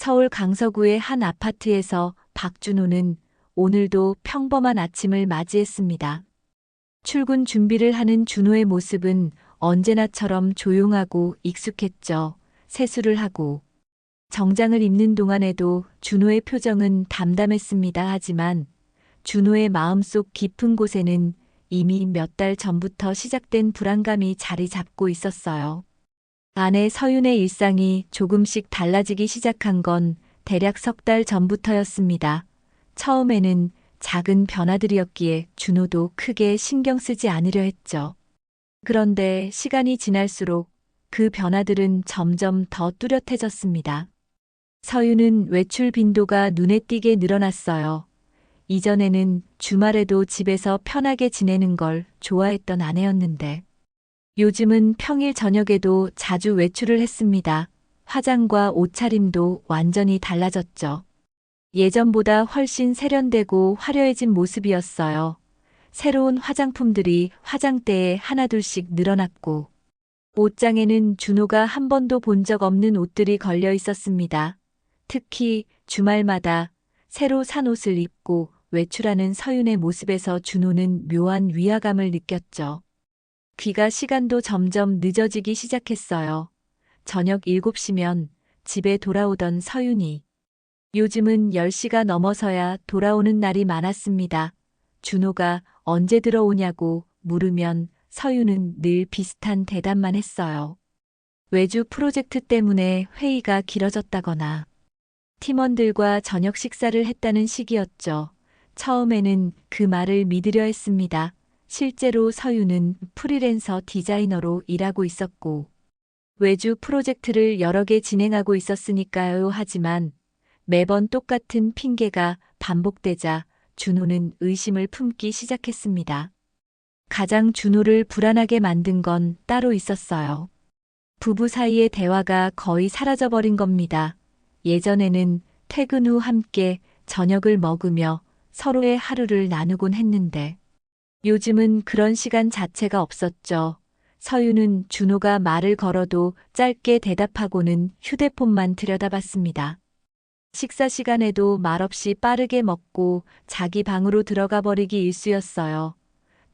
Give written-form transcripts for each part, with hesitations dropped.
서울 강서구의 한 아파트에서 박준호는 오늘도 평범한 아침을 맞이했습니다. 출근 준비를 하는 준호의 모습은 언제나처럼 조용하고 익숙했죠. 세수를 하고 정장을 입는 동안에도 준호의 표정은 담담했습니다. 하지만 준호의 마음속 깊은 곳에는 이미 몇 달 전부터 시작된 불안감이 자리 잡고 있었어요. 아내 서윤의 일상이 조금씩 달라지기 시작한 건 대략 석 달 전부터였습니다. 처음에는 작은 변화들이었기에 준호도 크게 신경 쓰지 않으려 했죠. 그런데 시간이 지날수록 그 변화들은 점점 더 뚜렷해졌습니다. 서윤은 외출 빈도가 눈에 띄게 늘어났어요. 이전에는 주말에도 집에서 편하게 지내는 걸 좋아했던 아내였는데 요즘은 평일 저녁에도 자주 외출을 했습니다. 화장과 옷차림도 완전히 달라졌죠. 예전보다 훨씬 세련되고 화려해진 모습이었어요. 새로운 화장품들이 화장대에 하나둘씩 늘어났고 옷장에는 준호가 한 번도 본 적 없는 옷들이 걸려 있었습니다. 특히 주말마다 새로 산 옷을 입고 외출하는 서윤의 모습에서 준호는 묘한 위화감을 느꼈죠. 귀가 시간도 점점 늦어지기 시작했어요. 저녁 7시면 집에 돌아오던 서윤이 요즘은 10시가 넘어서야 돌아오는 날이 많았습니다. 준호가 언제 들어오냐고 물으면 서윤은 늘 비슷한 대답만 했어요. 외주 프로젝트 때문에 회의가 길어졌다거나 팀원들과 저녁 식사를 했다는 시기였죠. 처음에는 그 말을 믿으려 했습니다. 실제로 서윤은 프리랜서 디자이너로 일하고 있었고 외주 프로젝트를 여러 개 진행하고 있었으니까요. 하지만 매번 똑같은 핑계가 반복되자 준호는 의심을 품기 시작했습니다. 가장 준호를 불안하게 만든 건 따로 있었어요. 부부 사이의 대화가 거의 사라져버린 겁니다. 예전에는 퇴근 후 함께 저녁을 먹으며 서로의 하루를 나누곤 했는데 요즘은 그런 시간 자체가 없었죠. 서윤은 준호가 말을 걸어도 짧게 대답하고는 휴대폰만 들여다봤습니다. 식사 시간에도 말없이 빠르게 먹고 자기 방으로 들어가 버리기 일쑤였어요.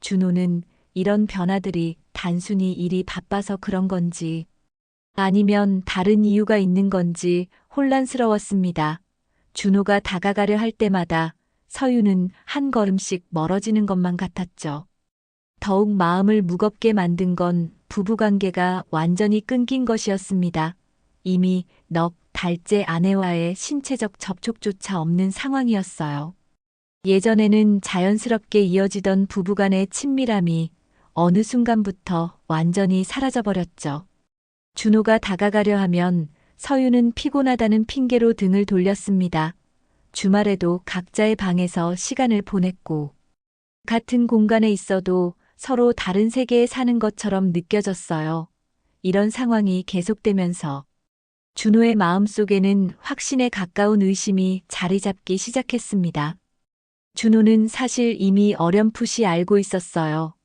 준호는 이런 변화들이 단순히 일이 바빠서 그런 건지 아니면 다른 이유가 있는 건지 혼란스러웠습니다. 준호가 다가가려 할 때마다 서윤은 한 걸음씩 멀어지는 것만 같았죠. 더욱 마음을 무겁게 만든 건 부부관계가 완전히 끊긴 것이었습니다. 이미 넉 달째 아내와의 신체적 접촉조차 없는 상황이었어요. 예전에는 자연스럽게 이어지던 부부간의 친밀함이 어느 순간부터 완전히 사라져버렸죠. 준호가 다가가려 하면 서윤은 피곤하다는 핑계로 등을 돌렸습니다. 주말에도 각자의 방에서 시간을 보냈고 같은 공간에 있어도 서로 다른 세계에 사는 것처럼 느껴졌어요. 이런 상황이 계속되면서 준호의 마음속에는 확신에 가까운 의심이 자리 잡기 시작했습니다. 준호는 사실 이미 어렴풋이 알고 있었어요.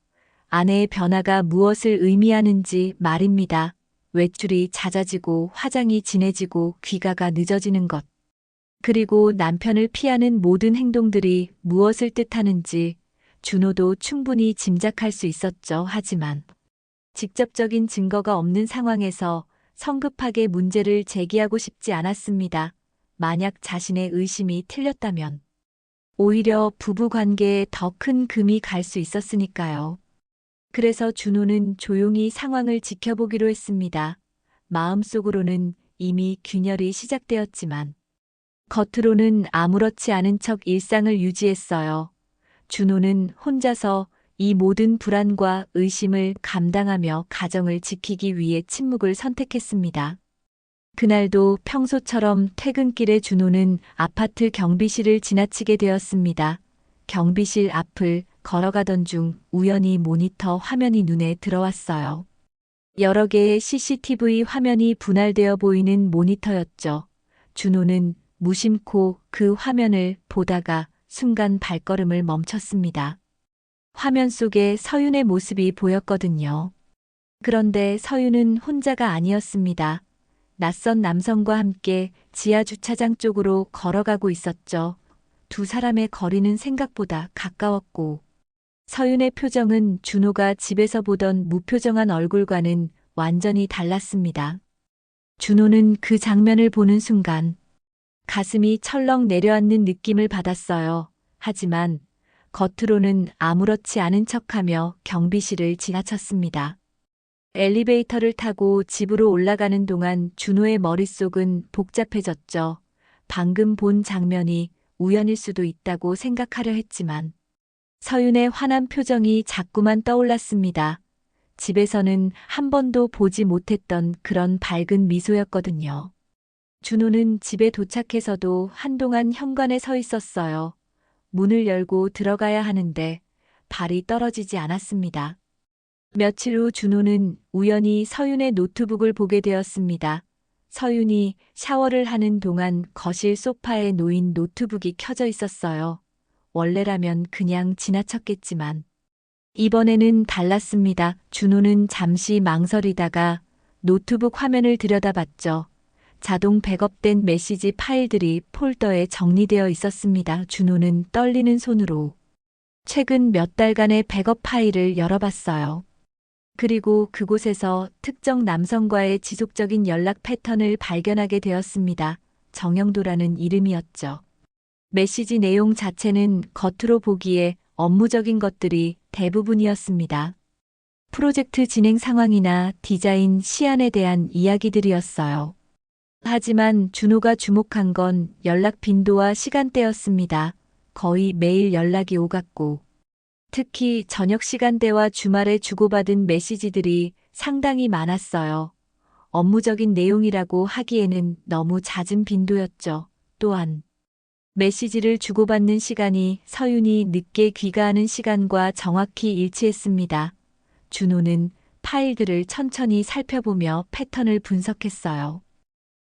아내의 변화가 무엇을 의미하는지 말입니다. 외출이 잦아지고 화장이 진해지고 귀가가 늦어지는 것. 그리고 남편을 피하는 모든 행동들이 무엇을 뜻하는지 준호도 충분히 짐작할 수 있었죠. 하지만 직접적인 증거가 없는 상황에서 성급하게 문제를 제기하고 싶지 않았습니다. 만약 자신의 의심이 틀렸다면 오히려 부부 관계에 더 큰 금이 갈 수 있었으니까요. 그래서 준호는 조용히 상황을 지켜보기로 했습니다. 마음속으로는 이미 균열이 시작되었지만 겉으로는 아무렇지 않은 척 일상을 유지했어요. 준호는 혼자서 이 모든 불안과 의심을 감당하며 가정을 지키기 위해 침묵을 선택했습니다. 그날도 평소처럼 퇴근길에 준호는 아파트 경비실을 지나치게 되었습니다. 경비실 앞을 걸어가던 중 우연히 모니터 화면이 눈에 들어왔어요. 여러 개의 CCTV 화면이 분할되어 보이는 모니터였죠. 준호는 무심코 그 화면을 보다가 순간 발걸음을 멈췄습니다. 화면 속에 서윤의 모습이 보였거든요. 그런데 서윤은 혼자가 아니었습니다. 낯선 남성과 함께 지하 주차장 쪽으로 걸어가고 있었죠. 두 사람의 거리는 생각보다 가까웠고, 서윤의 표정은 준호가 집에서 보던 무표정한 얼굴과는 완전히 달랐습니다. 준호는 그 장면을 보는 순간 가슴이 철렁 내려앉는 느낌을 받았어요. 하지만 겉으로는 아무렇지 않은 척하며 경비실을 지나쳤습니다. 엘리베이터를 타고 집으로 올라가는 동안 준호의 머릿속은 복잡해졌죠. 방금 본 장면이 우연일 수도 있다고 생각하려 했지만 서윤의 환한 표정이 자꾸만 떠올랐습니다. 집에서는 한 번도 보지 못했던 그런 밝은 미소였거든요. 준호는 집에 도착해서도 한동안 현관에 서 있었어요. 문을 열고 들어가야 하는데 발이 떨어지지 않았습니다. 며칠 후 준호는 우연히 서윤의 노트북을 보게 되었습니다. 서윤이 샤워를 하는 동안 거실 소파에 놓인 노트북이 켜져 있었어요. 원래라면 그냥 지나쳤겠지만 이번에는 달랐습니다. 준호는 잠시 망설이다가 노트북 화면을 들여다봤죠. 자동 백업된 메시지 파일들이 폴더에 정리되어 있었습니다. 준호는 떨리는 손으로 최근 몇 달간의 백업 파일을 열어봤어요. 그리고 그곳에서 특정 남성과의 지속적인 연락 패턴을 발견하게 되었습니다. 정영도라는 이름이었죠. 메시지 내용 자체는 겉으로 보기에 업무적인 것들이 대부분이었습니다. 프로젝트 진행 상황이나 디자인 시안에 대한 이야기들이었어요. 하지만 준호가 주목한 건 연락 빈도와 시간대였습니다. 거의 매일 연락이 오갔고, 특히 저녁 시간대와 주말에 주고받은 메시지들이 상당히 많았어요. 업무적인 내용이라고 하기에는 너무 잦은 빈도였죠. 또한 메시지를 주고받는 시간이 서윤이 늦게 귀가하는 시간과 정확히 일치했습니다. 준호는 파일들을 천천히 살펴보며 패턴을 분석했어요.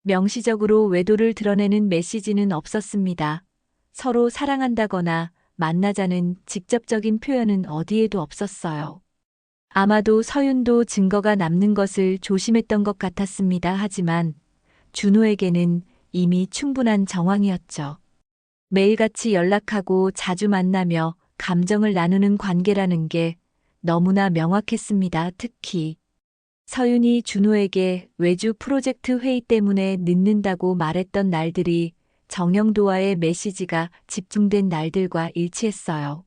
명시적으로 외도를 드러내는 메시지는 없었습니다. 서로 사랑한다거나 만나자는 직접적인 표현은 어디에도 없었어요. 아마도 서윤도 증거가 남는 것을 조심했던 것 같았습니다. 하지만 준호에게는 이미 충분한 정황이었죠. 매일같이 연락하고 자주 만나며 감정을 나누는 관계라는 게 너무나 명확했습니다. 특히 서윤이 준호에게 외주 프로젝트 회의 때문에 늦는다고 말했던 날들이 정영도와의 메시지가 집중된 날들과 일치했어요.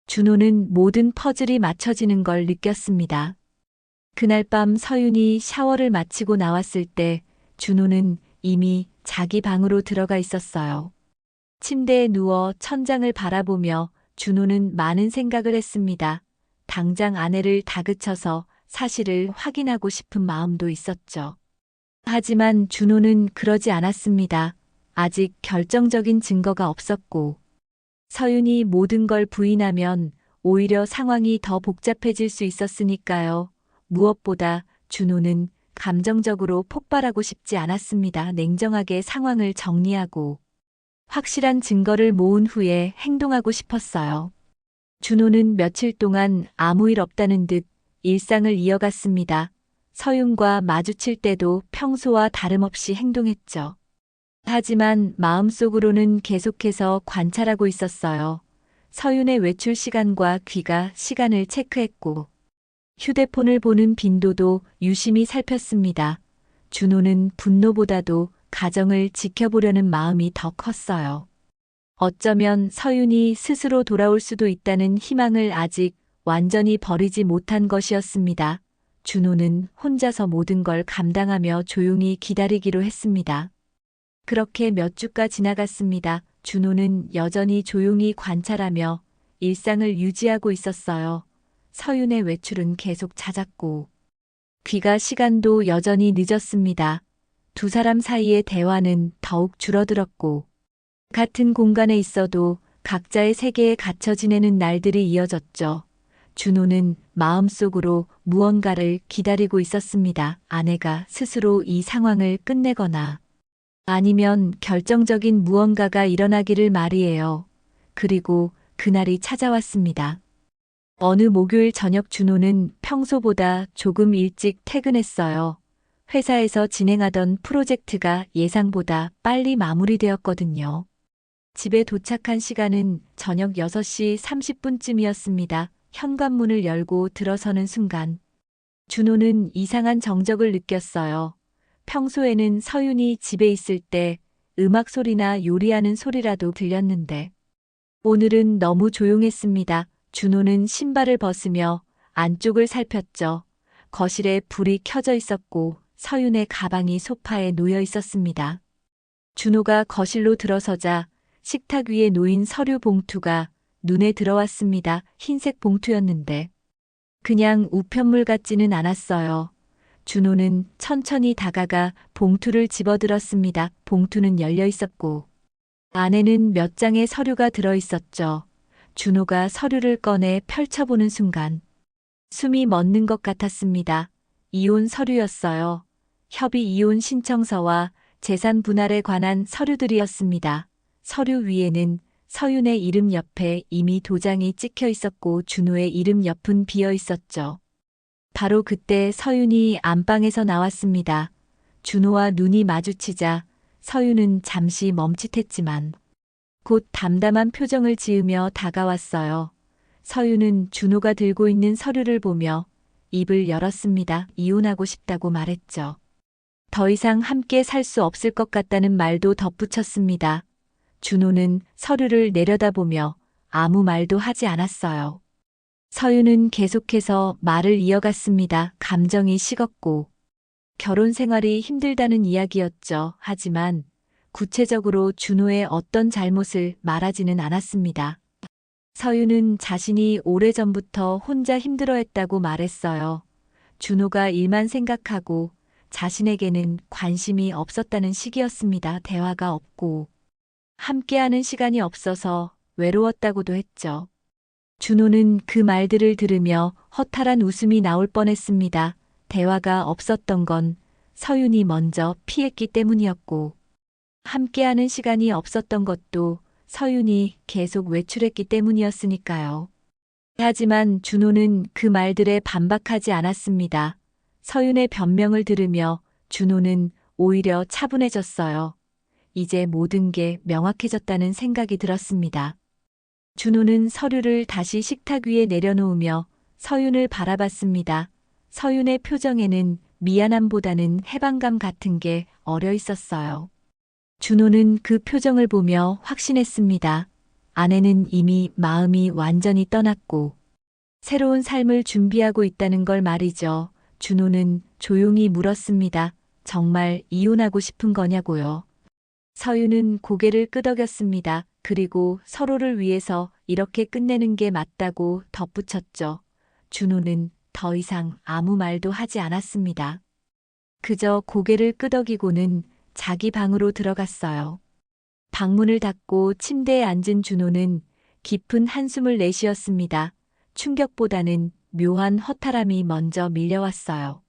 준호는 모든 퍼즐이 맞춰지는 걸 느꼈습니다. 그날 밤 서윤이 샤워를 마치고 나왔을 때 준호는 이미 자기 방으로 들어가 있었어요. 침대에 누워 천장을 바라보며 준호는 많은 생각을 했습니다. 당장 아내를 다그쳐서 사실을 확인하고 싶은 마음도 있었죠. 하지만 준호는 그러지 않았습니다. 아직 결정적인 증거가 없었고, 서윤이 모든 걸 부인하면 오히려 상황이 더 복잡해질 수 있었으니까요. 무엇보다 준호는 감정적으로 폭발하고 싶지 않았습니다. 냉정하게 상황을 정리하고 확실한 증거를 모은 후에 행동하고 싶었어요. 준호는 며칠 동안 아무 일 없다는 듯 일상을 이어갔습니다. 서윤과 마주칠 때도 평소와 다름없이 행동했죠. 하지만 마음속으로는 계속해서 관찰하고 있었어요. 서윤의 외출 시간과 귀가 시간을 체크했고, 휴대폰을 보는 빈도도 유심히 살폈습니다. 준호는 분노보다도 가정을 지켜보려는 마음이 더 컸어요. 어쩌면 서윤이 스스로 돌아올 수도 있다는 희망을 아직 완전히 버리지 못한 것이었습니다. 준호는 혼자서 모든 걸 감당하며 조용히 기다리기로 했습니다. 그렇게 몇 주가 지나갔습니다. 준호는 여전히 조용히 관찰하며 일상을 유지하고 있었어요. 서윤의 외출은 계속 잦았고, 귀가 시간도 여전히 늦었습니다. 두 사람 사이의 대화는 더욱 줄어들었고, 같은 공간에 있어도 각자의 세계에 갇혀 지내는 날들이 이어졌죠. 준호는 마음속으로 무언가를 기다리고 있었습니다. 아내가 스스로 이 상황을 끝내거나 아니면 결정적인 무언가가 일어나기를 말이에요. 그리고 그날이 찾아왔습니다. 어느 목요일 저녁 준호는 평소보다 조금 일찍 퇴근했어요. 회사에서 진행하던 프로젝트가 예상보다 빨리 마무리되었거든요. 집에 도착한 시간은 저녁 6시 30분쯤이었습니다. 현관문을 열고 들어서는 순간 준호는 이상한 정적을 느꼈어요. 평소에는 서윤이 집에 있을 때 음악 소리나 요리하는 소리라도 들렸는데 오늘은 너무 조용했습니다. 준호는 신발을 벗으며 안쪽을 살폈죠. 거실에 불이 켜져 있었고 서윤의 가방이 소파에 놓여 있었습니다. 준호가 거실로 들어서자 식탁 위에 놓인 서류 봉투가 눈에 들어왔습니다. 흰색 봉투였는데 그냥 우편물 같지는 않았어요. 준호는 천천히 다가가 봉투를 집어들었습니다. 봉투는 열려 있었고 안에는 몇 장의 서류가 들어 있었죠. 준호가 서류를 꺼내 펼쳐보는 순간 숨이 멎는 것 같았습니다. 이혼 서류였어요. 협의 이혼 신청서와 재산 분할에 관한 서류들이었습니다. 서류 위에는 서윤의 이름 옆에 이미 도장이 찍혀 있었고 준호의 이름 옆은 비어 있었죠. 바로 그때 서윤이 안방에서 나왔습니다. 준호와 눈이 마주치자 서윤은 잠시 멈칫했지만 곧 담담한 표정을 지으며 다가왔어요. 서윤은 준호가 들고 있는 서류를 보며 입을 열었습니다. 이혼하고 싶다고 말했죠. 더 이상 함께 살 수 없을 것 같다는 말도 덧붙였습니다. 준호는 서류를 내려다보며 아무 말도 하지 않았어요. 서윤은 계속해서 말을 이어갔습니다. 감정이 식었고 결혼 생활이 힘들다는 이야기였죠. 하지만 구체적으로 준호의 어떤 잘못을 말하지는 않았습니다. 서윤은 자신이 오래전부터 혼자 힘들어했다고 말했어요. 준호가 일만 생각하고 자신에게는 관심이 없었다는 시기였습니다. 대화가 없고 함께하는 시간이 없어서 외로웠다고도 했죠. 준호는 그 말들을 들으며 허탈한 웃음이 나올 뻔했습니다. 대화가 없었던 건 서윤이 먼저 피했기 때문이었고 함께하는 시간이 없었던 것도 서윤이 계속 외출했기 때문이었으니까요. 하지만 준호는 그 말들에 반박하지 않았습니다. 서윤의 변명을 들으며 준호는 오히려 차분해졌어요. 이제 모든 게 명확해졌다는 생각이 들었습니다. 준호는 서류를 다시 식탁 위에 내려놓으며 서윤을 바라봤습니다. 서윤의 표정에는 미안함보다는 해방감 같은 게 어려 있었어요. 준호는 그 표정을 보며 확신했습니다. 아내는 이미 마음이 완전히 떠났고 새로운 삶을 준비하고 있다는 걸 말이죠. 준호는 조용히 물었습니다. 정말 이혼하고 싶은 거냐고요. 서윤은 고개를 끄덕였습니다. 그리고 서로를 위해서 이렇게 끝내는 게 맞다고 덧붙였죠. 준호는 더 이상 아무 말도 하지 않았습니다. 그저 고개를 끄덕이고는 자기 방으로 들어갔어요. 방문을 닫고 침대에 앉은 준호는 깊은 한숨을 내쉬었습니다. 충격보다는 묘한 허탈함이 먼저 밀려왔어요.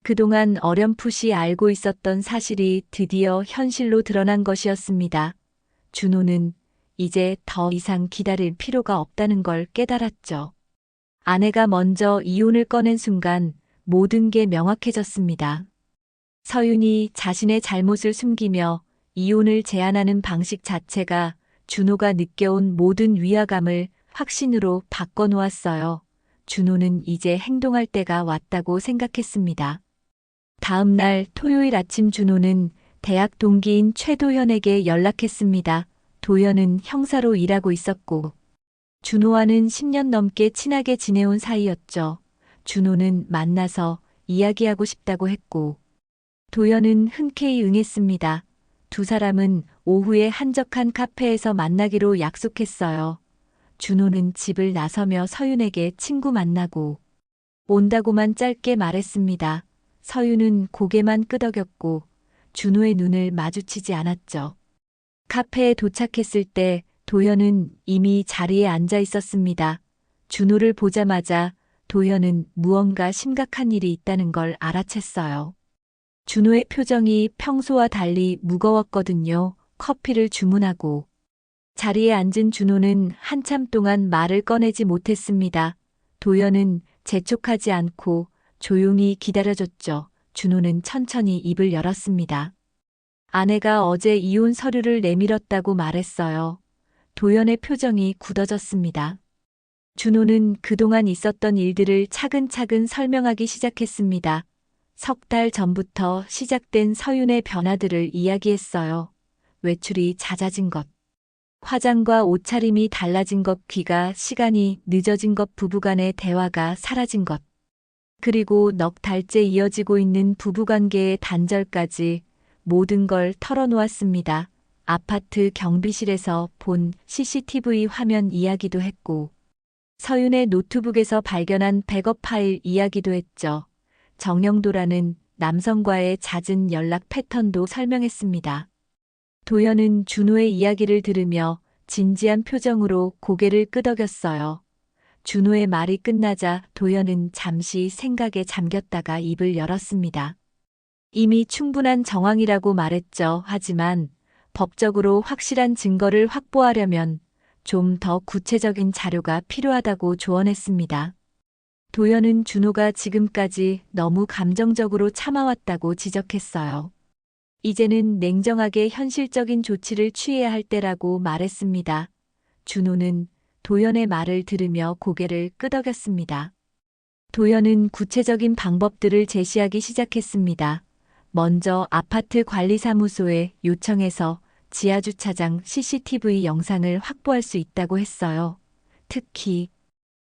그동안 어렴풋이 알고 있었던 사실이 드디어 현실로 드러난 것이었습니다. 준호는 이제 더 이상 기다릴 필요가 없다는 걸 깨달았죠. 아내가 먼저 이혼을 꺼낸 순간 모든 게 명확해졌습니다. 서윤이 자신의 잘못을 숨기며 이혼을 제안하는 방식 자체가 준호가 느껴온 모든 위화감을 확신으로 바꿔놓았어요. 준호는 이제 행동할 때가 왔다고 생각했습니다. 다음 날 토요일 아침 준호는 대학 동기인 최도현에게 연락했습니다. 도현은 형사로 일하고 있었고 준호와는 10년 넘게 친하게 지내온 사이였죠. 준호는 만나서 이야기하고 싶다고 했고 도현은 흔쾌히 응했습니다. 두 사람은 오후에 한적한 카페에서 만나기로 약속했어요. 준호는 집을 나서며 서윤에게 친구 만나고 온다고만 짧게 말했습니다. 서윤은 고개만 끄덕였고 준호의 눈을 마주치지 않았죠. 카페에 도착했을 때 도현은 이미 자리에 앉아 있었습니다. 준호를 보자마자 도현은 무언가 심각한 일이 있다는 걸 알아챘어요. 준호의 표정이 평소와 달리 무거웠거든요. 커피를 주문하고 자리에 앉은 준호는 한참 동안 말을 꺼내지 못했습니다. 도현은 재촉하지 않고 조용히 기다려줬죠. 준호는 천천히 입을 열었습니다. 아내가 어제 이혼 서류를 내밀었다고 말했어요. 도연의 표정이 굳어졌습니다. 준호는 그동안 있었던 일들을 차근차근 설명하기 시작했습니다. 석 달 전부터 시작된 서윤의 변화들을 이야기했어요. 외출이 잦아진 것, 화장과 옷차림이 달라진 것, 귀가 시간이 늦어진 것, 부부간의 대화가 사라진 것, 그리고 넉 달째 이어지고 있는 부부관계의 단절까지 모든 걸 털어놓았습니다. 아파트 경비실에서 본 CCTV 화면 이야기도 했고, 서윤의 노트북에서 발견한 백업 파일 이야기도 했죠. 정영도라는 남성과의 잦은 연락 패턴도 설명했습니다. 도연은 준호의 이야기를 들으며 진지한 표정으로 고개를 끄덕였어요. 준호의 말이 끝나자 도연은 잠시 생각에 잠겼다가 입을 열었습니다. 이미 충분한 정황이라고 말했죠. 하지만 법적으로 확실한 증거를 확보하려면 좀 더 구체적인 자료가 필요하다고 조언했습니다. 도연은 준호가 지금까지 너무 감정적으로 참아왔다고 지적했어요. 이제는 냉정하게 현실적인 조치를 취해야 할 때라고 말했습니다. 준호는 도연의 말을 들으며 고개를 끄덕였습니다. 도연은 구체적인 방법들을 제시하기 시작했습니다. 먼저 아파트 관리사무소에 요청해서 지하주차장 CCTV 영상을 확보할 수 있다고 했어요. 특히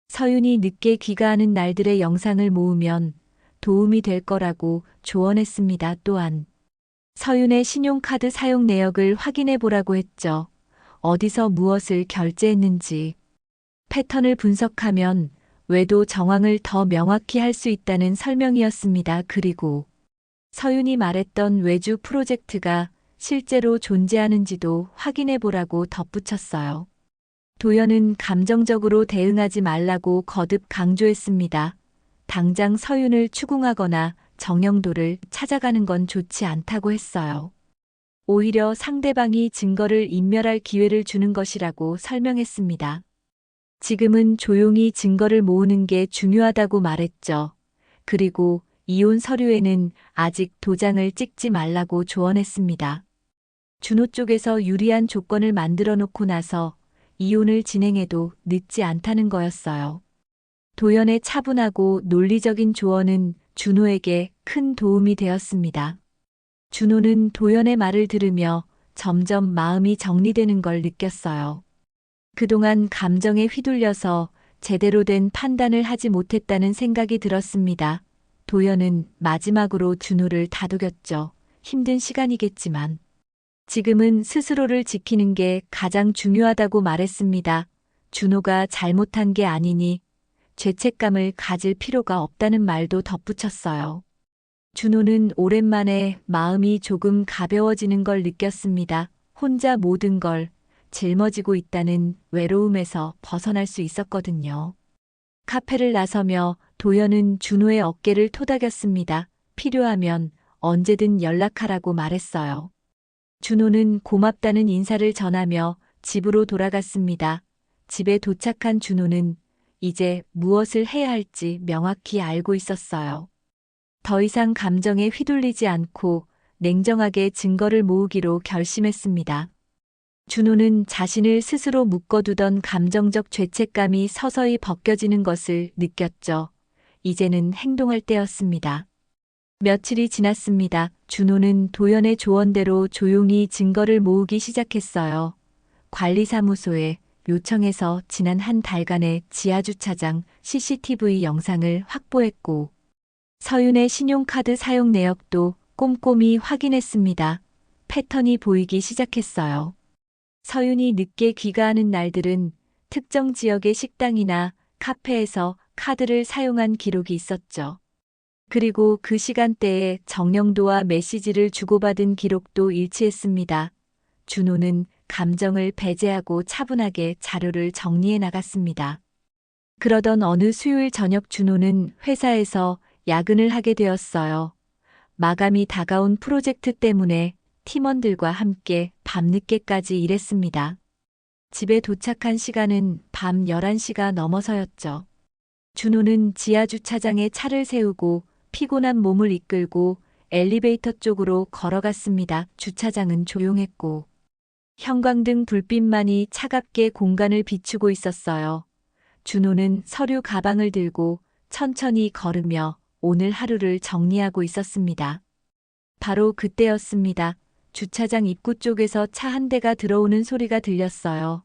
서윤이 늦게 귀가하는 날들의 영상을 모으면 도움이 될 거라고 조언했습니다. 또한 서윤의 신용카드 사용 내역을 확인해 보라고 했죠. 어디서 무엇을 결제했는지, 패턴을 분석하면 외도 정황을 더 명확히 할 수 있다는 설명이었습니다. 그리고 서윤이 말했던 외주 프로젝트가 실제로 존재하는지도 확인해 보라고 덧붙였어요. 도연은 감정적으로 대응하지 말라고 거듭 강조했습니다. 당장 서윤을 추궁하거나 정영도를 찾아가는 건 좋지 않다고 했어요. 오히려 상대방이 증거를 인멸할 기회를 주는 것이라고 설명했습니다. 지금은 조용히 증거를 모으는 게 중요하다고 말했죠. 그리고 이혼 서류에는 아직 도장을 찍지 말라고 조언했습니다. 준호 쪽에서 유리한 조건을 만들어 놓고 나서 이혼을 진행해도 늦지 않다는 거였어요. 도연의 차분하고 논리적인 조언은 준호에게 큰 도움이 되었습니다. 준호는 도연의 말을 들으며 점점 마음이 정리되는 걸 느꼈어요. 그동안 감정에 휘둘려서 제대로 된 판단을 하지 못했다는 생각이 들었습니다. 도연은 마지막으로 준호를 다독였죠. 힘든 시간이겠지만 지금은 스스로를 지키는 게 가장 중요하다고 말했습니다. 준호가 잘못한 게 아니니 죄책감을 가질 필요가 없다는 말도 덧붙였어요. 준호는 오랜만에 마음이 조금 가벼워지는 걸 느꼈습니다. 혼자 모든 걸 짊어지고 있다는 외로움에서 벗어날 수 있었거든요. 카페를 나서며 도연은 준호의 어깨를 토닥였습니다. 필요하면 언제든 연락하라고 말했어요. 준호는 고맙다는 인사를 전하며 집으로 돌아갔습니다. 집에 도착한 준호는 이제 무엇을 해야 할지 명확히 알고 있었어요. 더 이상 감정에 휘둘리지 않고 냉정하게 증거를 모으기로 결심했습니다. 준호는 자신을 스스로 묶어두던 감정적 죄책감이 서서히 벗겨지는 것을 느꼈죠. 이제는 행동할 때였습니다. 며칠이 지났습니다. 준호는 도연의 조언대로 조용히 증거를 모으기 시작했어요. 관리사무소에 요청해서 지난 한 달간의 지하주차장 CCTV 영상을 확보했고, 서윤의 신용카드 사용 내역도 꼼꼼히 확인했습니다. 패턴이 보이기 시작했어요. 서윤이 늦게 귀가하는 날들은 특정 지역의 식당이나 카페에서 카드를 사용한 기록이 있었죠. 그리고 그 시간대에 정영도와 메시지를 주고받은 기록도 일치했습니다. 준호는 감정을 배제하고 차분하게 자료를 정리해 나갔습니다. 그러던 어느 수요일 저녁 준호는 회사에서 야근을 하게 되었어요. 마감이 다가온 프로젝트 때문에 팀원들과 함께 밤늦게까지 일했습니다. 집에 도착한 시간은 밤 11시가 넘어서였죠. 준호는 지하주차장에 차를 세우고 피곤한 몸을 이끌고 엘리베이터 쪽으로 걸어갔습니다. 주차장은 조용했고 형광등 불빛만이 차갑게 공간을 비추고 있었어요. 준호는 서류 가방을 들고 천천히 걸으며 오늘 하루를 정리하고 있었습니다. 바로 그때였습니다. 주차장 입구 쪽에서 차 한 대가 들어오는 소리가 들렸어요.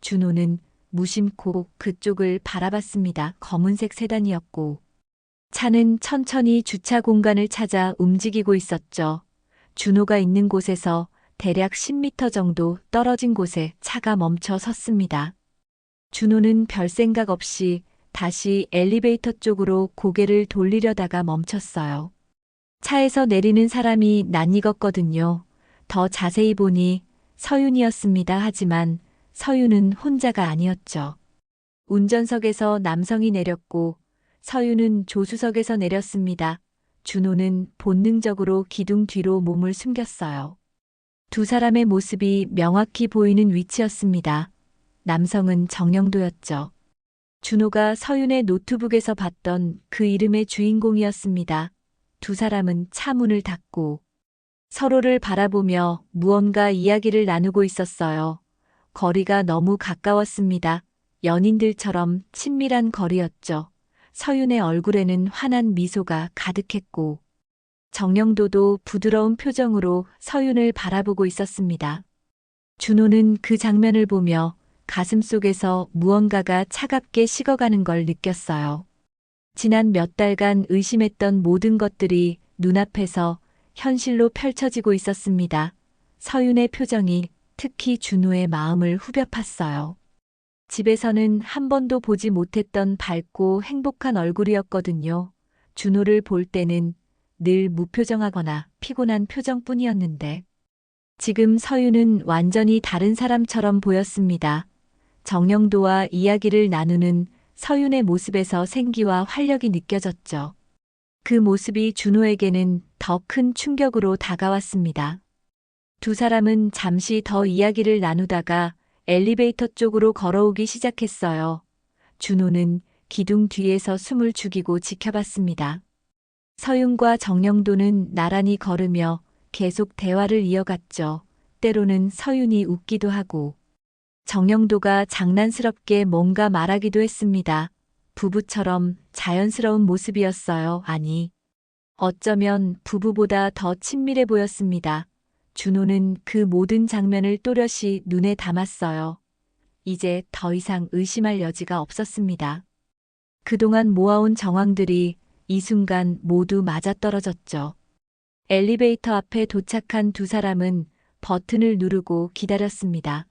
준호는 무심코 그쪽을 바라봤습니다. 검은색 세단이었고 차는 천천히 주차 공간을 찾아 움직이고 있었죠. 준호가 있는 곳에서 대략 10m 정도 떨어진 곳에 차가 멈춰 섰습니다. 준호는 별 생각 없이 다시 엘리베이터 쪽으로 고개를 돌리려다가 멈췄어요. 차에서 내리는 사람이 낯익었거든요. 더 자세히 보니 서윤이었습니다. 하지만 서윤은 혼자가 아니었죠. 운전석에서 남성이 내렸고 서윤은 조수석에서 내렸습니다. 준호는 본능적으로 기둥 뒤로 몸을 숨겼어요. 두 사람의 모습이 명확히 보이는 위치였습니다. 남성은 정영도였죠. 준호가 서윤의 노트북에서 봤던 그 이름의 주인공이었습니다. 두 사람은 차 문을 닫고 서로를 바라보며 무언가 이야기를 나누고 있었어요. 거리가 너무 가까웠습니다. 연인들처럼 친밀한 거리였죠. 서윤의 얼굴에는 환한 미소가 가득했고 정영도도 부드러운 표정으로 서윤을 바라보고 있었습니다. 준호는 그 장면을 보며 가슴속에서 무언가가 차갑게 식어가는 걸 느꼈어요. 지난 몇 달간 의심했던 모든 것들이 눈앞에서 현실로 펼쳐지고 있었습니다. 서윤의 표정이 특히 준호의 마음을 후벼 팠어요. 집에서는 한 번도 보지 못했던 밝고 행복한 얼굴이었거든요. 준호를 볼 때는 늘 무표정하거나 피곤한 표정뿐이었는데 지금 서윤은 완전히 다른 사람처럼 보였습니다. 정영도와 이야기를 나누는 서윤의 모습에서 생기와 활력이 느껴졌죠. 그 모습이 준호에게는 더 큰 충격으로 다가왔습니다. 두 사람은 잠시 더 이야기를 나누다가 엘리베이터 쪽으로 걸어오기 시작했어요. 준호는 기둥 뒤에서 숨을 죽이고 지켜봤습니다. 서윤과 정영도는 나란히 걸으며 계속 대화를 이어갔죠. 때로는 서윤이 웃기도 하고 정영도가 장난스럽게 뭔가 말하기도 했습니다. 부부처럼 자연스러운 모습이었어요. 아니, 어쩌면 부부보다 더 친밀해 보였습니다. 준호는 그 모든 장면을 또렷이 눈에 담았어요. 이제 더 이상 의심할 여지가 없었습니다. 그동안 모아온 정황들이 이 순간 모두 맞아떨어졌죠. 엘리베이터 앞에 도착한 두 사람은 버튼을 누르고 기다렸습니다.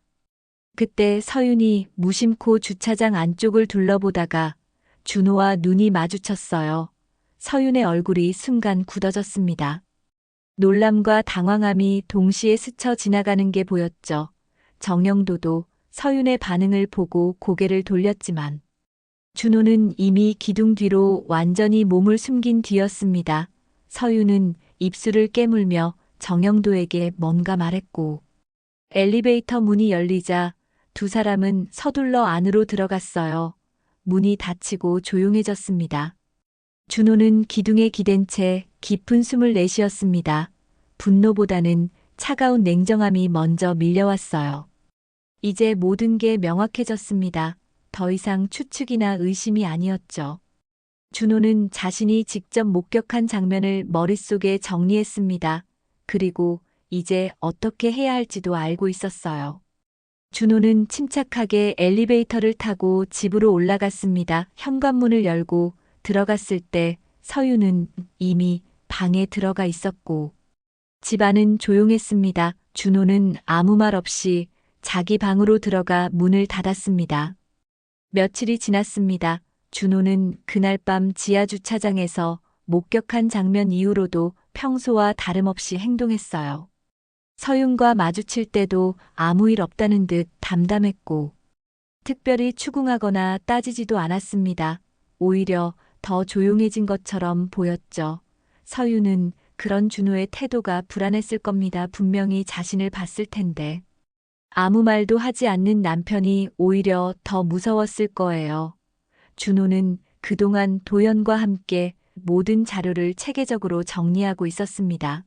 그때 서윤이 무심코 주차장 안쪽을 둘러보다가 준호와 눈이 마주쳤어요. 서윤의 얼굴이 순간 굳어졌습니다. 놀람과 당황함이 동시에 스쳐 지나가는 게 보였죠. 정영도도 서윤의 반응을 보고 고개를 돌렸지만 준호는 이미 기둥 뒤로 완전히 몸을 숨긴 뒤였습니다. 서윤은 입술을 깨물며 정영도에게 뭔가 말했고 엘리베이터 문이 열리자 두 사람은 서둘러 안으로 들어갔어요. 문이 닫히고 조용해졌습니다. 준호는 기둥에 기댄 채 깊은 숨을 내쉬었습니다. 분노보다는 차가운 냉정함이 먼저 밀려왔어요. 이제 모든 게 명확해졌습니다. 더 이상 추측이나 의심이 아니었죠. 준호는 자신이 직접 목격한 장면을 머릿속에 정리했습니다. 그리고 이제 어떻게 해야 할지도 알고 있었어요. 준호는 침착하게 엘리베이터를 타고 집으로 올라갔습니다. 현관문을 열고 들어갔을 때 서윤은 이미 방에 들어가 있었고 집안은 조용했습니다. 준호는 아무 말 없이 자기 방으로 들어가 문을 닫았습니다. 며칠이 지났습니다. 준호는 그날 밤 지하 주차장에서 목격한 장면 이후로도 평소와 다름없이 행동했어요. 서윤과 마주칠 때도 아무 일 없다는 듯 담담했고 특별히 추궁하거나 따지지도 않았습니다. 오히려 더 조용해진 것처럼 보였죠. 서윤은 그런 준호의 태도가 불안했을 겁니다. 분명히 자신을 봤을 텐데. 아무 말도 하지 않는 남편이 오히려 더 무서웠을 거예요. 준호는 그동안 도연과 함께 모든 자료를 체계적으로 정리하고 있었습니다.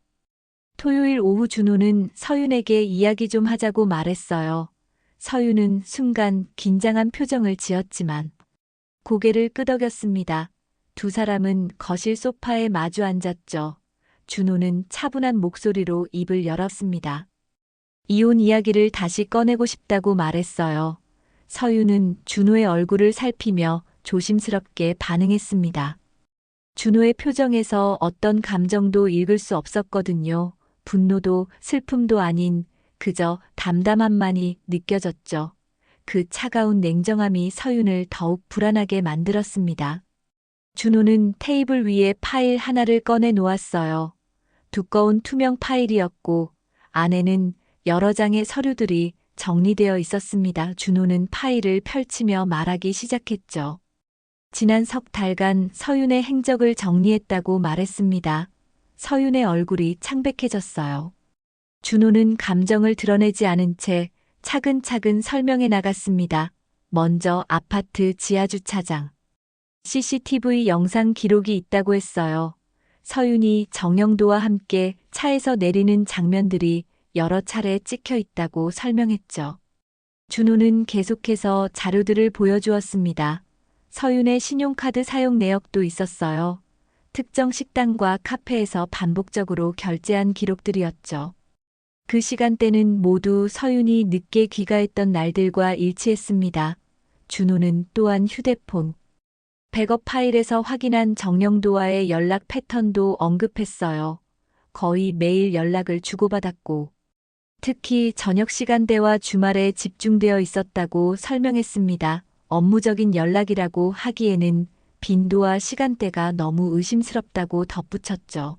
토요일 오후 준호는 서윤에게 이야기 좀 하자고 말했어요. 서윤은 순간 긴장한 표정을 지었지만 고개를 끄덕였습니다. 두 사람은 거실 소파에 마주 앉았죠. 준호는 차분한 목소리로 입을 열었습니다. 이혼 이야기를 다시 꺼내고 싶다고 말했어요. 서윤은 준호의 얼굴을 살피며 조심스럽게 반응했습니다. 준호의 표정에서 어떤 감정도 읽을 수 없었거든요. 분노도 슬픔도 아닌 그저 담담함만이 느껴졌죠. 그 차가운 냉정함이 서윤을 더욱 불안하게 만들었습니다. 준호는 테이블 위에 파일 하나를 꺼내 놓았어요. 두꺼운 투명 파일이었고 안에는 여러 장의 서류들이 정리되어 있었습니다. 준호는 파일을 펼치며 말하기 시작했죠. 지난 석 달간 서윤의 행적을 정리했다고 말했습니다. 서윤의 얼굴이 창백해졌어요. 준호는 감정을 드러내지 않은 채 차근차근 설명해 나갔습니다. 먼저 아파트 지하주차장. CCTV 영상 기록이 있다고 했어요. 서윤이 정영도와 함께 차에서 내리는 장면들이 여러 차례 찍혀 있다고 설명했죠. 준호는 계속해서 자료들을 보여주었습니다. 서윤의 신용카드 사용 내역도 있었어요. 특정 식당과 카페에서 반복적으로 결제한 기록들이었죠. 그 시간대는 모두 서윤이 늦게 귀가했던 날들과 일치했습니다. 준호는 또한 휴대폰, 백업 파일에서 확인한 정영도와의 연락 패턴도 언급했어요. 거의 매일 연락을 주고받았고, 특히 저녁 시간대와 주말에 집중되어 있었다고 설명했습니다. 업무적인 연락이라고 하기에는 빈도와 시간대가 너무 의심스럽다고 덧붙였죠.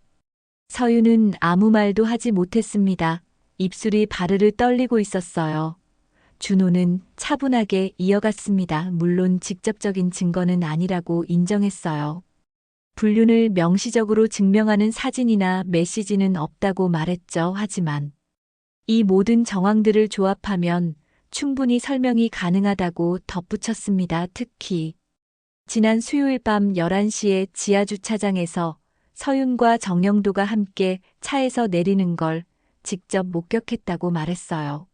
서윤은 아무 말도 하지 못했습니다. 입술이 바르르 떨리고 있었어요. 준호는 차분하게 이어갔습니다. 물론 직접적인 증거는 아니라고 인정했어요. 불륜을 명시적으로 증명하는 사진이나 메시지는 없다고 말했죠. 하지만 이 모든 정황들을 조합하면 충분히 설명이 가능하다고 덧붙였습니다. 특히 지난 수요일 밤 11시에 지하주차장에서 서윤과 정영도가 함께 차에서 내리는 걸 직접 목격했다고 말했어요.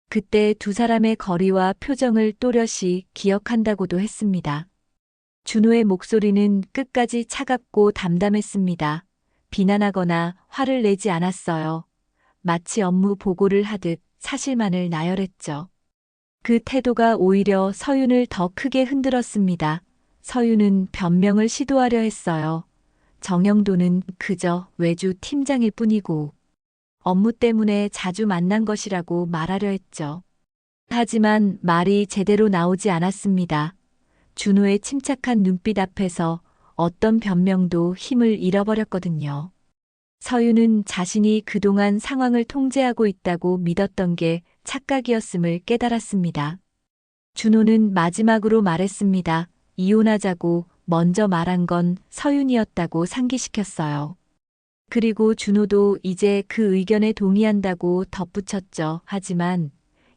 그때 두 사람의 거리와 표정을 또렷이 기억한다고도 했습니다. 준호의 목소리는 끝까지 차갑고 담담했습니다. 비난하거나 화를 내지 않았어요. 마치 업무 보고를 하듯 사실만을 나열했죠. 그 태도가 오히려 서윤을 더 크게 흔들었습니다. 서윤은 변명을 시도하려 했어요. 정영도는 그저 외주 팀장일 뿐이고 업무 때문에 자주 만난 것이라고 말하려 했죠. 하지만 말이 제대로 나오지 않았습니다. 준호의 침착한 눈빛 앞에서 어떤 변명도 힘을 잃어버렸거든요. 서윤은 자신이 그동안 상황을 통제하고 있다고 믿었던 게 착각이었음을 깨달았습니다. 준호는 마지막으로 말했습니다. 이혼하자고 먼저 말한 건 서윤이었다고 상기시켰어요. 그리고 준호도 이제 그 의견에 동의한다고 덧붙였죠. 하지만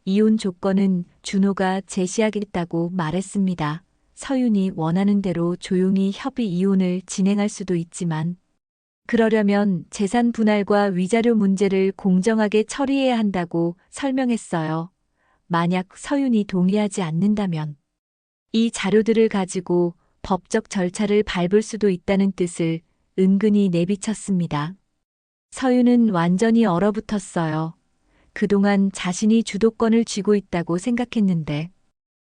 이혼 조건은 준호가 제시하겠다고 말했습니다. 서윤이 원하는 대로 조용히 협의 이혼을 진행할 수도 있지만 그러려면 재산 분할과 위자료 문제를 공정하게 처리해야 한다고 설명했어요. 만약 서윤이 동의하지 않는다면 이 자료들을 가지고 법적 절차를 밟을 수도 있다는 뜻을 은근히 내비쳤습니다. 서윤은 완전히 얼어붙었어요. 그동안 자신이 주도권을 쥐고 있다고 생각했는데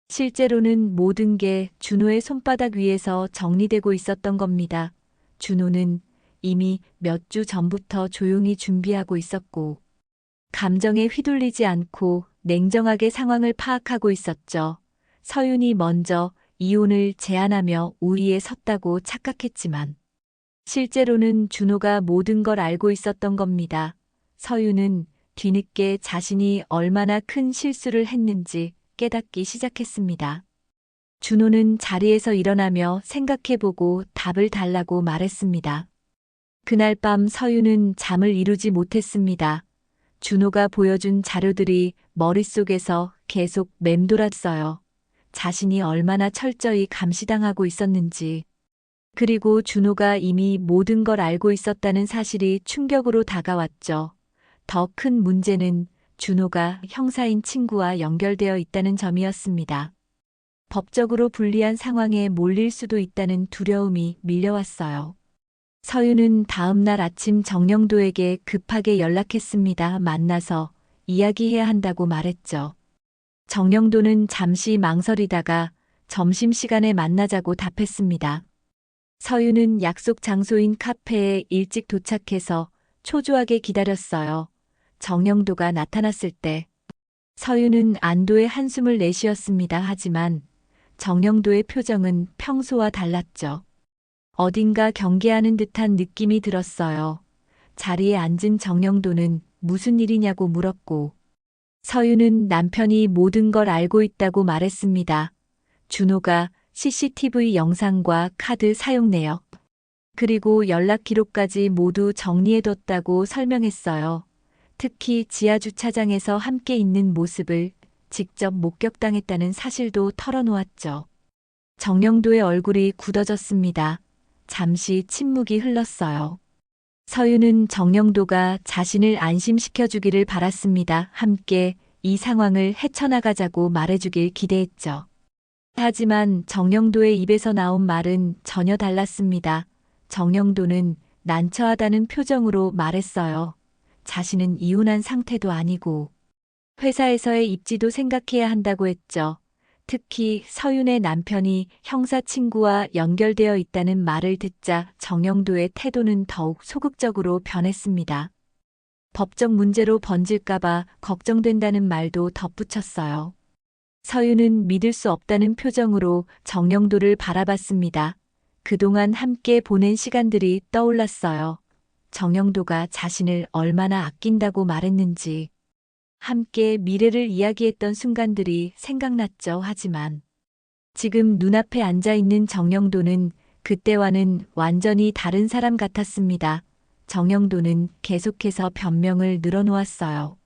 실제로는 모든 게 준호의 손바닥 위에서 정리되고 있었던 겁니다. 준호는 이미 몇 주 전부터 조용히 준비하고 있었고 감정에 휘둘리지 않고 냉정하게 상황을 파악하고 있었죠. 서윤이 먼저 이혼을 제안하며 우위에 섰다고 착각했지만 실제로는 준호가 모든 걸 알고 있었던 겁니다. 서윤은 뒤늦게 자신이 얼마나 큰 실수를 했는지 깨닫기 시작했습니다. 준호는 자리에서 일어나며 생각해보고 답을 달라고 말했습니다. 그날 밤 서윤은 잠을 이루지 못했습니다. 준호가 보여준 자료들이 머릿속에서 계속 맴돌았어요. 자신이 얼마나 철저히 감시당하고 있었는지, 그리고 준호가 이미 모든 걸 알고 있었다는 사실이 충격으로 다가왔죠. 더 큰 문제는 준호가 형사인 친구와 연결되어 있다는 점이었습니다. 법적으로 불리한 상황에 몰릴 수도 있다는 두려움이 밀려왔어요. 서윤은 다음 날 아침 정영도에게 급하게 연락했습니다. 만나서 이야기해야 한다고 말했죠. 정영도는 잠시 망설이다가 점심시간에 만나자고 답했습니다. 서윤은 약속 장소인 카페에 일찍 도착해서 초조하게 기다렸어요. 정영도가 나타났을 때 서윤은 안도의 한숨을 내쉬었습니다. 하지만 정영도의 표정은 평소와 달랐죠. 어딘가 경계하는 듯한 느낌이 들었어요. 자리에 앉은 정영도는 무슨 일이냐고 물었고 서윤은 남편이 모든 걸 알고 있다고 말했습니다. 준호가 CCTV 영상과 카드 사용 내역, 그리고 연락 기록까지 모두 정리해뒀다고 설명했어요. 특히 지하 주차장에서 함께 있는 모습을 직접 목격당했다는 사실도 털어놓았죠. 정영도의 얼굴이 굳어졌습니다. 잠시 침묵이 흘렀어요. 서윤은 정영도가 자신을 안심시켜주기를 바랐습니다. 함께 이 상황을 헤쳐나가자고 말해주길 기대했죠. 하지만 정영도의 입에서 나온 말은 전혀 달랐습니다. 정영도는 난처하다는 표정으로 말했어요. 자신은 이혼한 상태도 아니고 회사에서의 입지도 생각해야 한다고 했죠. 특히 서윤의 남편이 형사 친구와 연결되어 있다는 말을 듣자 정영도의 태도는 더욱 소극적으로 변했습니다. 법적 문제로 번질까봐 걱정된다는 말도 덧붙였어요. 서윤은 믿을 수 없다는 표정으로 정영도를 바라봤습니다. 그동안 함께 보낸 시간들이 떠올랐어요. 정영도가 자신을 얼마나 아낀다고 말했는지, 함께 미래를 이야기했던 순간들이 생각났죠. 하지만 지금 눈앞에 앉아 있는 정영도는 그때와는 완전히 다른 사람 같았습니다. 정영도는 계속해서 변명을 늘어놓았어요.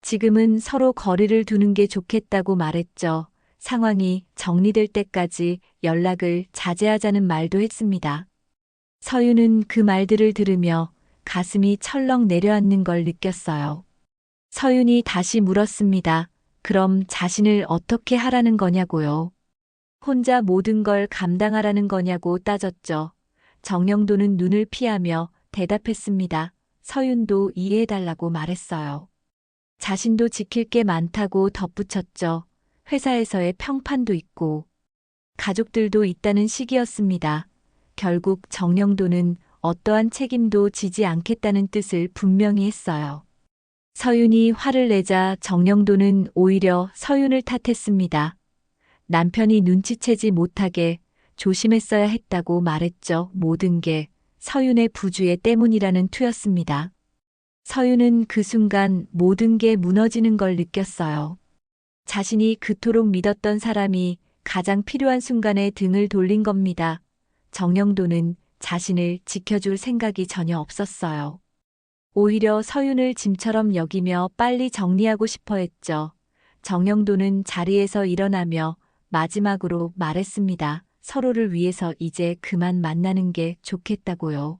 지금은 서로 거리를 두는 게 좋겠다고 말했죠. 상황이 정리될 때까지 연락을 자제하자는 말도 했습니다. 서윤은 그 말들을 들으며 가슴이 철렁 내려앉는 걸 느꼈어요. 서윤이 다시 물었습니다. 그럼 자신을 어떻게 하라는 거냐고요? 혼자 모든 걸 감당하라는 거냐고 따졌죠. 정영도는 눈을 피하며 대답했습니다. 서윤도 이해해달라고 말했어요. 자신도 지킬 게 많다고 덧붙였죠. 회사에서의 평판도 있고 가족들도 있다는 시기였습니다. 결국 정영도는 어떠한 책임도 지지 않겠다는 뜻을 분명히 했어요. 서윤이 화를 내자 정영도는 오히려 서윤을 탓했습니다. 남편이 눈치채지 못하게 조심했어야 했다고 말했죠. 모든 게 서윤의 부주의 때문이라는 투였습니다. 서윤은 그 순간 모든 게 무너지는 걸 느꼈어요. 자신이 그토록 믿었던 사람이 가장 필요한 순간에 등을 돌린 겁니다. 정영도는 자신을 지켜줄 생각이 전혀 없었어요. 오히려 서윤을 짐처럼 여기며 빨리 정리하고 싶어 했죠. 정영도는 자리에서 일어나며 마지막으로 말했습니다. 서로를 위해서 이제 그만 만나는 게 좋겠다고요.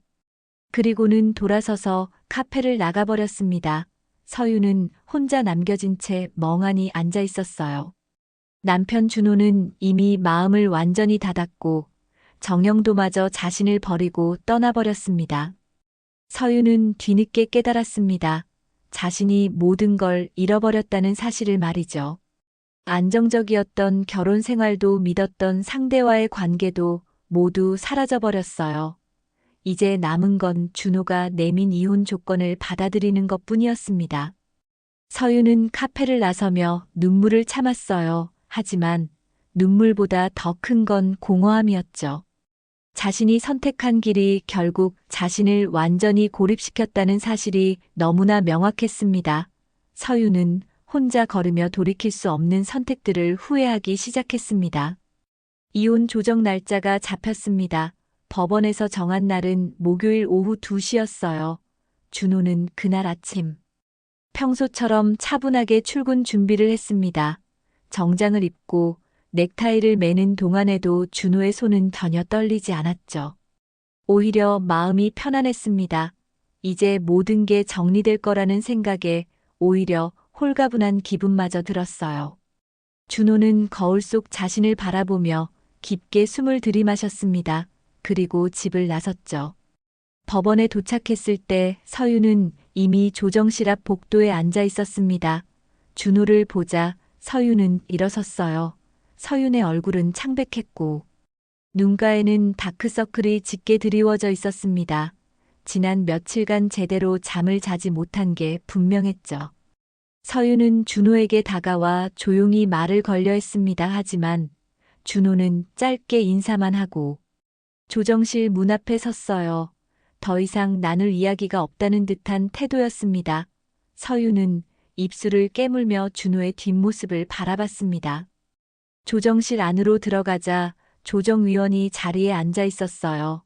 그리고는 돌아서서 카페를 나가버렸습니다. 서윤은 혼자 남겨진 채 멍하니 앉아 있었어요. 남편 준호는 이미 마음을 완전히 닫았고 정영도마저 자신을 버리고 떠나버렸습니다. 서윤은 뒤늦게 깨달았습니다. 자신이 모든 걸 잃어버렸다는 사실을 말이죠. 안정적이었던 결혼 생활도 믿었던 상대와의 관계도 모두 사라져버렸어요. 이제 남은 건 준호가 내민 이혼 조건을 받아들이는 것뿐이었습니다. 서윤은 카페를 나서며 눈물을 참았어요. 하지만 눈물보다 더 큰 건 공허함이었죠. 자신이 선택한 길이 결국 자신을 완전히 고립시켰다는 사실이 너무나 명확했습니다. 서윤은 혼자 걸으며 돌이킬 수 없는 선택들을 후회하기 시작했습니다. 이혼 조정 날짜가 잡혔습니다. 법원에서 정한 날은 목요일 오후 2시였어요. 준호는 그날 아침 평소처럼 차분하게 출근 준비를 했습니다. 정장을 입고 넥타이를 매는 동안에도 준호의 손은 전혀 떨리지 않았죠. 오히려 마음이 편안했습니다. 이제 모든 게 정리될 거라는 생각에 오히려 홀가분한 기분마저 들었어요. 준호는 거울 속 자신을 바라보며 깊게 숨을 들이마셨습니다. 그리고 집을 나섰죠. 법원에 도착했을 때 서유는 이미 조정실 앞 복도에 앉아 있었습니다. 준호를 보자 서유는 일어섰어요. 서윤의 얼굴은 창백했고 눈가에는 다크서클이 짙게 드리워져 있었습니다. 지난 며칠간 제대로 잠을 자지 못한 게 분명했죠. 서윤은 준호에게 다가와 조용히 말을 걸려 했습니다. 하지만 준호는 짧게 인사만 하고 조정실 문 앞에 섰어요. 더 이상 나눌 이야기가 없다는 듯한 태도였습니다. 서윤은 입술을 깨물며 준호의 뒷모습을 바라봤습니다. 조정실 안으로 들어가자 조정위원이 자리에 앉아 있었어요.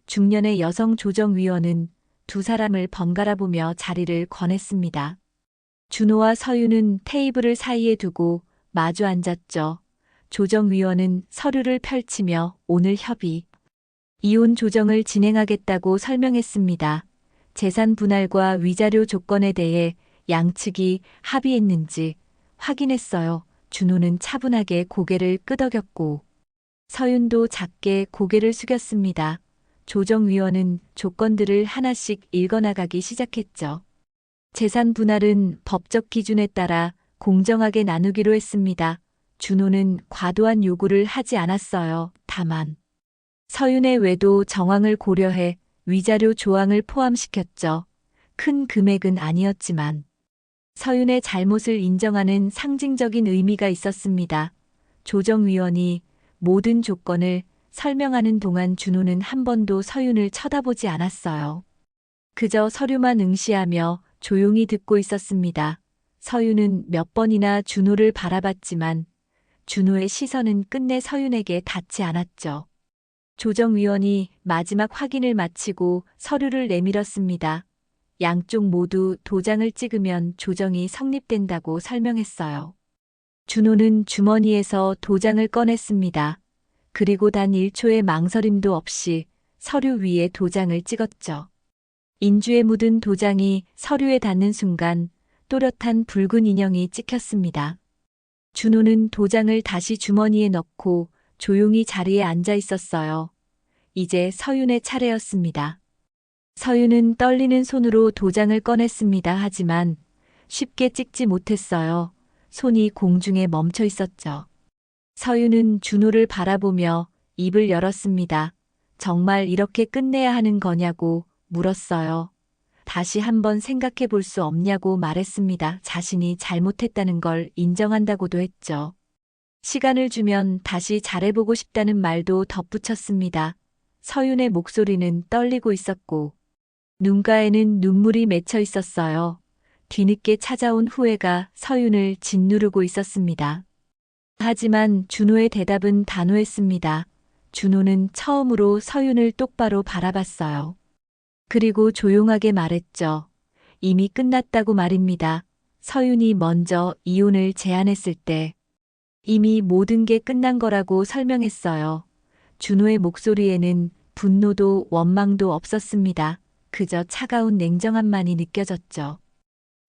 중년의 여성 조정위원은 두 사람을 번갈아 보며 자리를 권했습니다. 준호와 서유는 테이블을 사이에 두고 마주 앉았죠. 조정위원은 서류를 펼치며 오늘 협의, 이혼 조정을 진행하겠다고 설명했습니다. 재산 분할과 위자료 조건에 대해 양측이 합의했는지 확인했어요. 준호는 차분하게 고개를 끄덕였고 서윤도 작게 고개를 숙였습니다. 조정위원은 조건들을 하나씩 읽어나가기 시작했죠. 재산 분할은 법적 기준에 따라 공정하게 나누기로 했습니다. 준호는 과도한 요구를 하지 않았어요. 다만 서윤의 외도 정황을 고려해 위자료 조항을 포함시켰죠. 큰 금액은 아니었지만 서윤의 잘못을 인정하는 상징적인 의미가 있었습니다. 조정위원이 모든 조건을 설명하는 동안 준호는 한 번도 서윤을 쳐다보지 않았어요. 그저 서류만 응시하며 조용히 듣고 있었습니다. 서윤은 몇 번이나 준호를 바라봤지만 준호의 시선은 끝내 서윤에게 닿지 않았죠. 조정위원이 마지막 확인을 마치고 서류를 내밀었습니다. 양쪽 모두 도장을 찍으면 조정이 성립된다고 설명했어요. 준호는 주머니에서 도장을 꺼냈습니다. 그리고 단 1초의 망설임도 없이 서류 위에 도장을 찍었죠. 인주에 묻은 도장이 서류에 닿는 순간 또렷한 붉은 인형이 찍혔습니다. 준호는 도장을 다시 주머니에 넣고 조용히 자리에 앉아 있었어요. 이제 서윤의 차례였습니다. 서윤은 떨리는 손으로 도장을 꺼냈습니다. 하지만 쉽게 찍지 못했어요. 손이 공중에 멈춰 있었죠. 서윤은 준호를 바라보며 입을 열었습니다. 정말 이렇게 끝내야 하는 거냐고 물었어요. 다시 한번 생각해 볼 수 없냐고 말했습니다. 자신이 잘못했다는 걸 인정한다고도 했죠. 시간을 주면 다시 잘해보고 싶다는 말도 덧붙였습니다. 서윤의 목소리는 떨리고 있었고 눈가에는 눈물이 맺혀 있었어요. 뒤늦게 찾아온 후회가 서윤을 짓누르고 있었습니다. 하지만 준호의 대답은 단호했습니다. 준호는 처음으로 서윤을 똑바로 바라봤어요. 그리고 조용하게 말했죠. 이미 끝났다고 말입니다. 서윤이 먼저 이혼을 제안했을 때 이미 모든 게 끝난 거라고 설명했어요. 준호의 목소리에는 분노도 원망도 없었습니다. 그저 차가운 냉정함만이 느껴졌죠.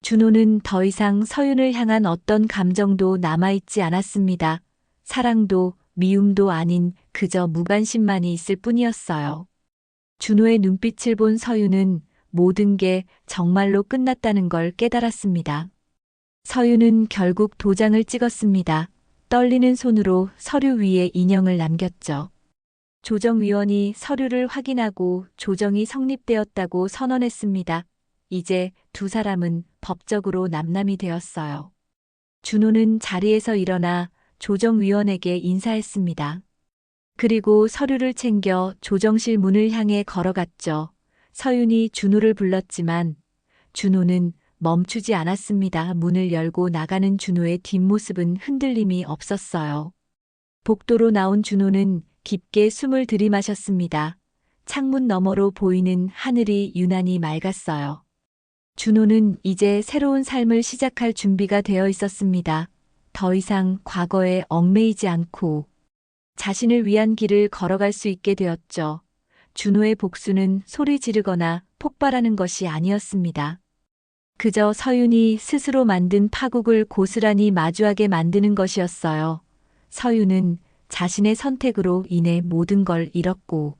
준호는 더 이상 서윤을 향한 어떤 감정도 남아있지 않았습니다. 사랑도 미움도 아닌 그저 무관심만이 있을 뿐이었어요. 준호의 눈빛을 본 서윤은 모든 게 정말로 끝났다는 걸 깨달았습니다. 서윤은 결국 도장을 찍었습니다. 떨리는 손으로 서류 위에 인형을 남겼죠. 조정위원이 서류를 확인하고 조정이 성립되었다고 선언했습니다. 이제 두 사람은 법적으로 남남이 되었어요. 준호는 자리에서 일어나 조정위원에게 인사했습니다. 그리고 서류를 챙겨 조정실 문을 향해 걸어갔죠. 서윤이 준호를 불렀지만 준호는 멈추지 않았습니다. 문을 열고 나가는 준호의 뒷모습은 흔들림이 없었어요. 복도로 나온 준호는 깊게 숨을 들이마셨습니다. 창문 너머로 보이는 하늘이 유난히 맑았어요. 준호는 이제 새로운 삶을 시작할 준비가 되어 있었습니다. 더 이상 과거에 얽매이지 않고 자신을 위한 길을 걸어갈 수 있게 되었죠. 준호의 복수는 소리 지르거나 폭발하는 것이 아니었습니다. 그저 서윤이 스스로 만든 파국을 고스란히 마주하게 만드는 것이었어요. 서윤은 자신의 선택으로 인해 모든 걸 잃었고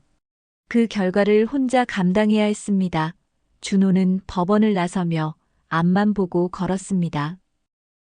그 결과를 혼자 감당해야 했습니다. 준호는 법원을 나서며 앞만 보고 걸었습니다.